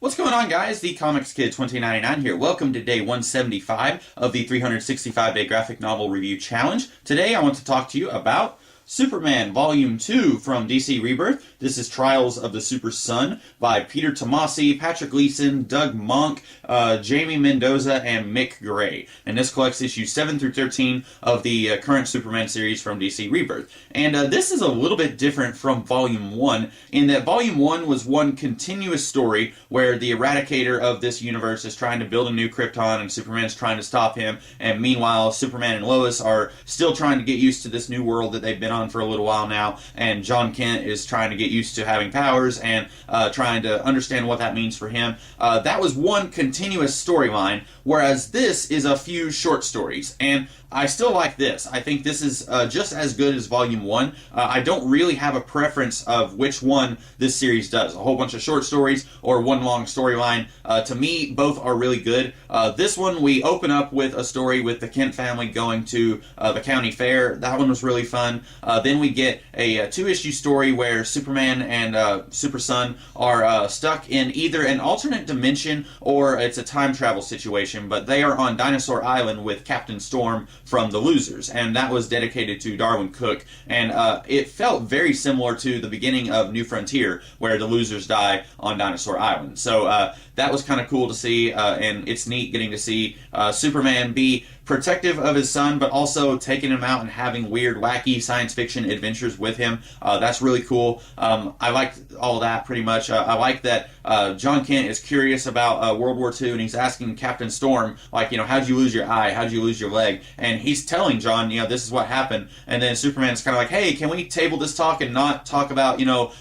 What's going on, guys? The Comics Kid 2099 here. Welcome to day 175 of the 365-day graphic novel review challenge. Today I want to talk to you about Superman Volume 2 from DC Rebirth. This is Trials of the Super Son by Peter Tomasi, Patrick Gleason, Doug Monk, Jamie Mendoza, and Mick Gray. And this collects issues 7 through 13 of the current Superman series from DC Rebirth. And this is a little bit different from Volume 1 in that Volume 1 was one continuous story where the Eradicator of this universe is trying to build a new Krypton and Superman's trying to stop him. And meanwhile, Superman and Lois are still trying to get used to this new world that they've been on for a little while now, and John Kent is trying to get used to having powers and trying to understand what that means for him. That was one continuous storyline, whereas this is a few short stories, and I still like this. I think this is just as good as Volume 1. I don't really have a preference of which one this series does. A whole bunch of short stories or one long storyline. To me, both are really good. This one, we open up with a story with the Kent family going to the county fair. That one was really fun. Then we get a two-issue story where Superman and Super Son are stuck in either an alternate dimension or it's a time travel situation, but they are on Dinosaur Island with Captain Storm from The Losers, and that was dedicated to Darwin Cook, and it felt very similar to the beginning of New Frontier, where the losers die on Dinosaur Island. So that was kind of cool to see, and it's neat getting to see Superman be protective of his son, but also taking him out and having weird, wacky science fiction adventures with him. That's really cool. I liked all that pretty much. I like that John Kent is curious about World War II, and he's asking Captain Storm, like, how'd you lose your eye? How'd you lose your leg? And he's telling John, this is what happened. And then Superman's kind of like, hey, can we table this talk and not talk about,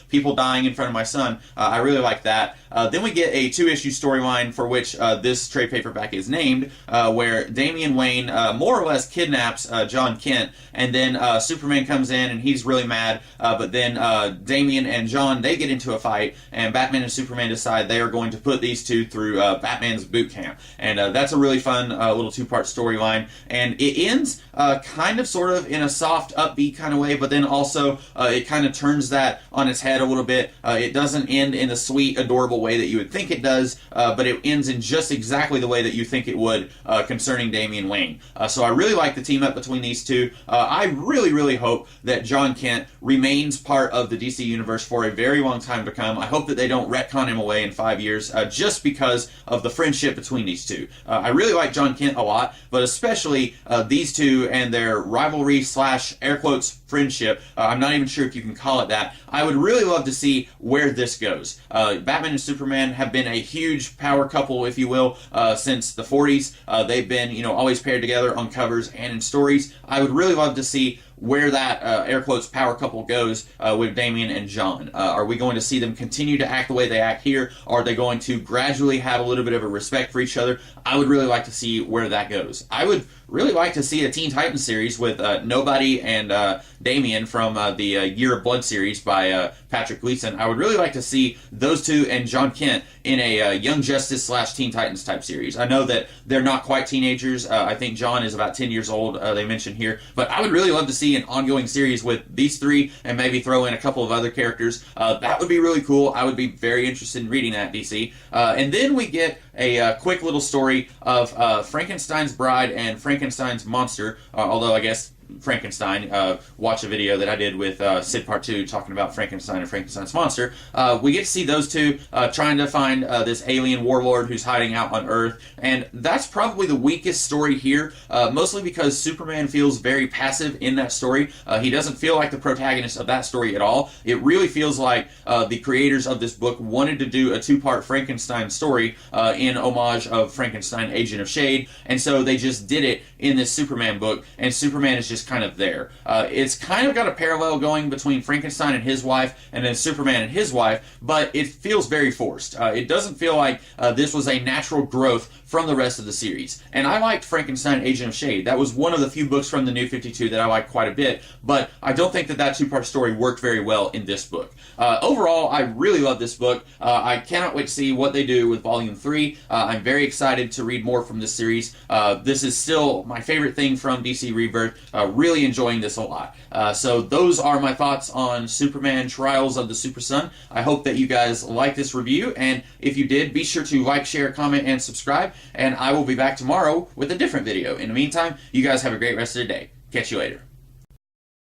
people dying in front of my son? I really like that. Then we get a two-issue storyline for which this trade paperback is named, where Damian Wayne more or less kidnaps John Kent, and then Superman comes in and he's really mad, but then Damian and John, they get into a fight, and Batman and Superman decide they are going to put these two through Batman's boot camp. And that's a really fun little two-part storyline, and it ends kind of sort of in a soft, upbeat kind of way, but then also it kind of turns that on its head a little bit. It doesn't end in the sweet, adorable way that you would think it does, but it ends in just exactly the way that you think it would concerning Damian Wayne. So I really like the team up between these two. I really hope that John Kent remains part of the DC Universe for a very long time to come. I hope that they don't retcon him away in 5 years just because of the friendship between these two. I really like John Kent a lot, but especially these two and their rivalry / air quotes friendship. I'm not even sure if you can call it that. I would really love to see where this goes. Batman and Superman have been a huge power couple, if you will, since the 40s. They've been, always paired together on covers and in stories. I would really love to see where that air quotes power couple goes with Damian and John. Are we going to see them continue to act the way they act here? Or are they going to gradually have a little bit of a respect for each other? I would really like to see where that goes. I would really like to see a Teen Titans series with Nobody and Damian from the Year of Blood series by Patrick Gleason. I would really like to see those two and John Kent in a Young Justice / Teen Titans type series. I know that they're not quite teenagers. I think John is about 10 years old, they mentioned here. But I would really love to see an ongoing series with these three and maybe throw in a couple of other characters. That would be really cool. I would be very interested in reading that, DC. And then we get a quick little story of Frankenstein's Bride and Frankenstein's Monster, although I guess Frankenstein. Watch a video that I did with Sid Part 2 talking about Frankenstein and Frankenstein's Monster. We get to see those two trying to find this alien warlord who's hiding out on Earth, and that's probably the weakest story here, mostly because Superman feels very passive in that story. He doesn't feel like the protagonist of that story at all. It really feels like the creators of this book wanted to do a two-part Frankenstein story in homage of Frankenstein, Agent of Shade, and so they just did it in this Superman book, and Superman is just kind of there. It's kind of got a parallel going between Frankenstein and his wife and then Superman and his wife, but it feels very forced. It doesn't feel like this was a natural growth from the rest of the series. And I liked Frankenstein Agent of Shade. That was one of the few books from the New 52 that I liked quite a bit, but I don't think that that two-part story worked very well in this book. Overall, I really love this book. I cannot wait to see what they do with Volume 3. I'm very excited to read more from this series. This is still my favorite thing from DC Rebirth. Really enjoying this a lot. So those are my thoughts on Superman Trials of the Super Son. I hope that you guys like this review, and if you did, be sure to like, share, comment, and subscribe, and I will be back tomorrow with a different video. In the meantime, you guys have a great rest of the day. Catch you later.